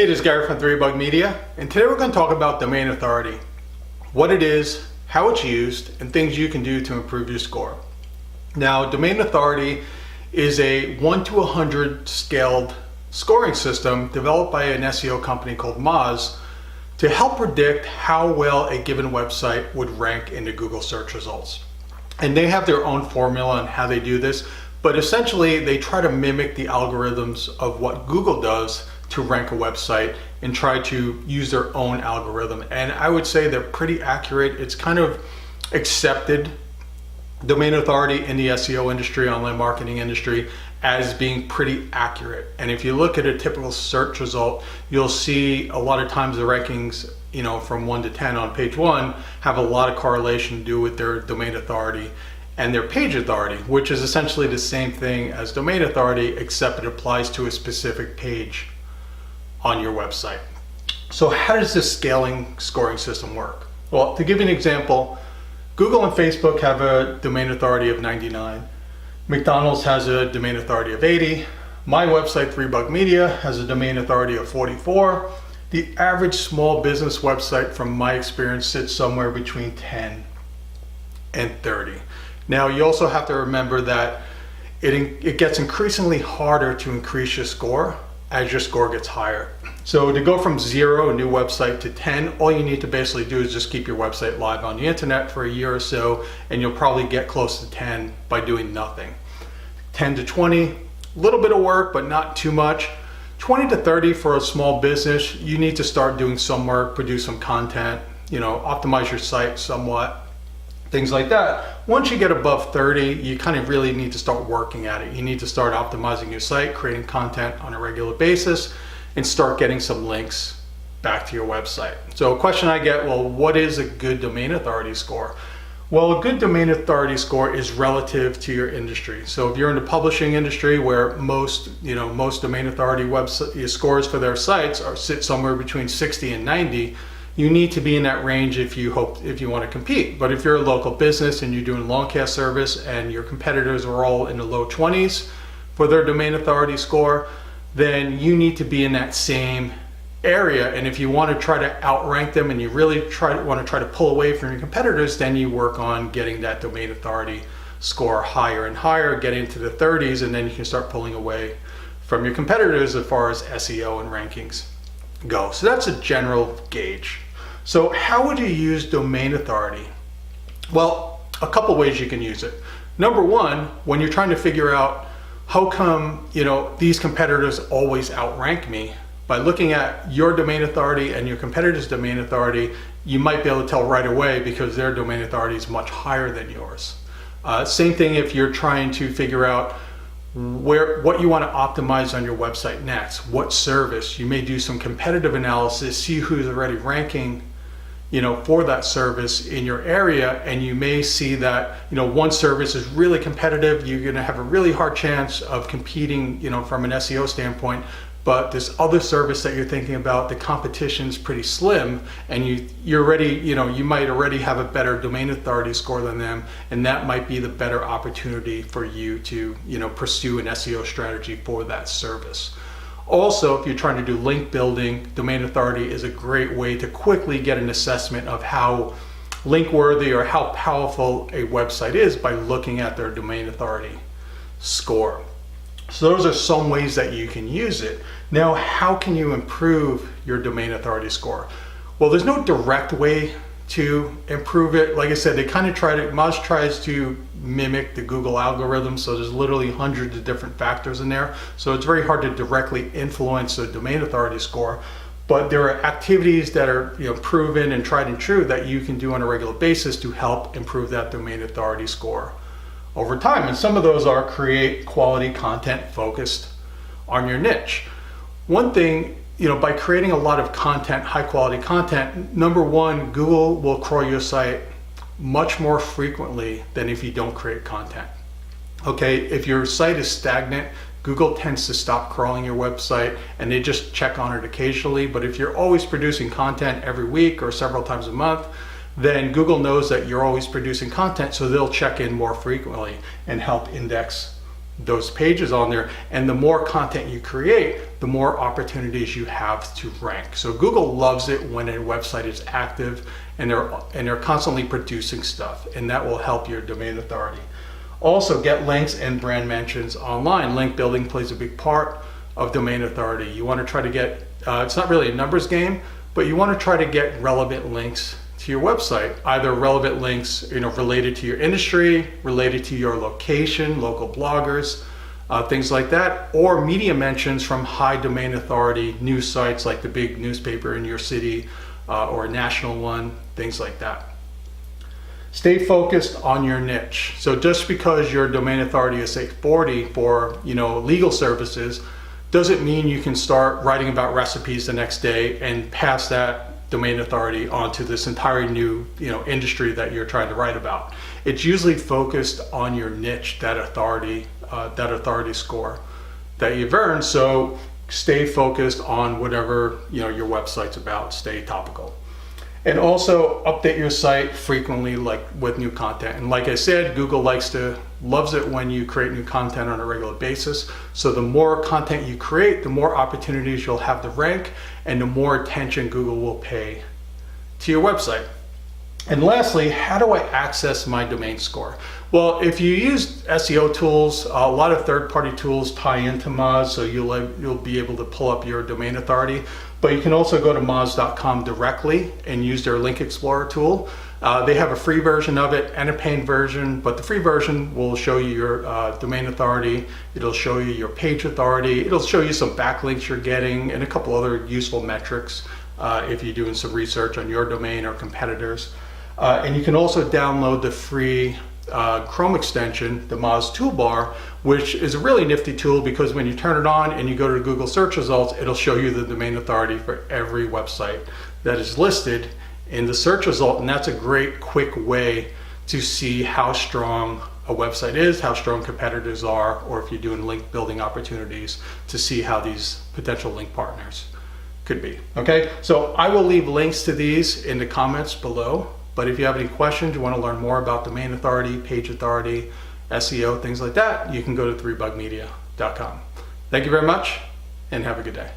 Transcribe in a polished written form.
Hey, this is Gary from 3Bug Media, and today we're going to talk about domain authority, what it is, how it's used, and things you can do to improve your score. Now, domain authority is a 1 to 100 scaled scoring system developed by an SEO company called Moz to help predict how well a given website would rank in the Google search results. And they have their own formula on how they do this, but essentially they try to mimic the algorithms of what Google does to rank a website and try to use their own algorithm. And I would say they're pretty accurate. It's kind of accepted domain authority in the SEO industry, online marketing industry, as being pretty accurate. And if you look at a typical search result, you'll see a lot of times the rankings, from 1 to 10 on page 1 have a lot of correlation to do with their domain authority and their page authority, which is essentially the same thing as domain authority, except it applies to a specific page on your website. So how does this scaling scoring system work? Well, to give you an example, Google and Facebook have a domain authority of 99. McDonald's has a domain authority of 80. My website, 3Bug Media, has a domain authority of 44. The average small business website, from my experience, sits somewhere between 10 and 30. Now, you also have to remember that it gets increasingly harder to increase your score as your score gets higher. So to go from 0, a new website, to 10, all you need to basically do is just keep your website live on the internet for a year or so, and you'll probably get close to 10 by doing nothing. 10 to 20, a little bit of work, but not too much. 20 to 30 for a small business, you need to start doing some work, produce some content, optimize your site somewhat, things like that. Once you get above 30, you kind of really need to start working at it. You need to start optimizing your site, creating content on a regular basis, and start getting some links back to your website. So a question I get, well, what is a good domain authority score? Well, a good domain authority score is relative to your industry. So if you're in the publishing industry, where most domain authority website scores for their sites sit somewhere between 60 and 90, you need to be in that range if you want to compete. But if you're a local business and you're doing long cast service and your competitors are all in the low 20s for their domain authority score, then you need to be in that same area. And if you want to try to outrank them and you really want to try to pull away from your competitors, then you work on getting that domain authority score higher and higher, get into the 30s, and then you can start pulling away from your competitors as far as SEO and rankings go. So that's a general gauge. So how would you use domain authority? Well, a couple ways you can use it. Number one, when you're trying to figure out how come these competitors always outrank me, by looking at your domain authority and your competitor's domain authority, you might be able to tell right away because their domain authority is much higher than yours. Same thing if you're trying to figure out what you want to optimize on your website next, what service. You may do some competitive analysis, see who's already ranking for that service in your area, and you may see that one service is really competitive. You're going to have a really hard chance of competing from an SEO standpoint, but this other service that you're thinking about, the competition's pretty slim, and you might already have a better domain authority score than them, and that might be the better opportunity for you to pursue an SEO strategy for that service. Also, if you're trying to do link building, domain authority is a great way to quickly get an assessment of how link worthy or how powerful a website is by looking at their domain authority score. So those are some ways that you can use it. Now, how can you improve your domain authority score? Well, there's no direct way to improve it. Like I said, Moz tries to mimic the Google algorithm, so there's literally hundreds of different factors in there. So it's very hard to directly influence the domain authority score. But there are activities that are proven and tried and true that you can do on a regular basis to help improve that domain authority score over time. And some of those are create quality content focused on your niche. One thing, by creating a lot of content, high quality content, number one, Google will crawl your site much more frequently than if you don't create content. Okay, if your site is stagnant, Google tends to stop crawling your website and they just check on it occasionally. But if you're always producing content every week or several times a month, then Google knows that you're always producing content, so they'll check in more frequently and help index those pages on there, and the more content you create, the more opportunities you have to rank. So Google loves it when a website is active and they're constantly producing stuff, and that will help your domain authority. Also, get links and brand mentions online. Link building plays a big part of domain authority. You want to try to get, it's not really a numbers game, but you want to try to get relevant links to your website, either relevant links, related to your industry, related to your location, local bloggers, things like that, or media mentions from high domain authority news sites like the big newspaper in your city or a national one, things like that. Stay focused on your niche. So just because your domain authority is say 40 for legal services, doesn't mean you can start writing about recipes the next day and pass that domain authority onto this entire new industry that you're trying to write about. It's usually focused on your niche, that authority score that you've earned. So stay focused on whatever your website's about. Stay topical. And also update your site frequently, like with new content. And like I said, Google loves it when you create new content on a regular basis. So the more content you create, the more opportunities you'll have to rank, and the more attention Google will pay to your website. And lastly, how do I access my domain score? Well, if you use SEO tools, a lot of third-party tools tie into Moz, so you'll be able to pull up your domain authority. But you can also go to moz.com directly and use their Link Explorer tool. They have a free version of it and a paid version, but the free version will show you your domain authority. It'll show you your page authority. It'll show you some backlinks you're getting and a couple other useful metrics if you're doing some research on your domain or competitors. And you can also download the free Chrome extension, the Moz toolbar, which is a really nifty tool because when you turn it on and you go to Google search results, it'll show you the domain authority for every website that is listed in the search result. And that's a great quick way to see how strong a website is, how strong competitors are, or if you're doing link building opportunities, to see how these potential link partners could be. Okay, so I will leave links to these in the comments below. But if you have any questions, you want to learn more about domain authority, page authority, SEO, things like that, you can go to 3bugmedia.com. Thank you very much and have a good day.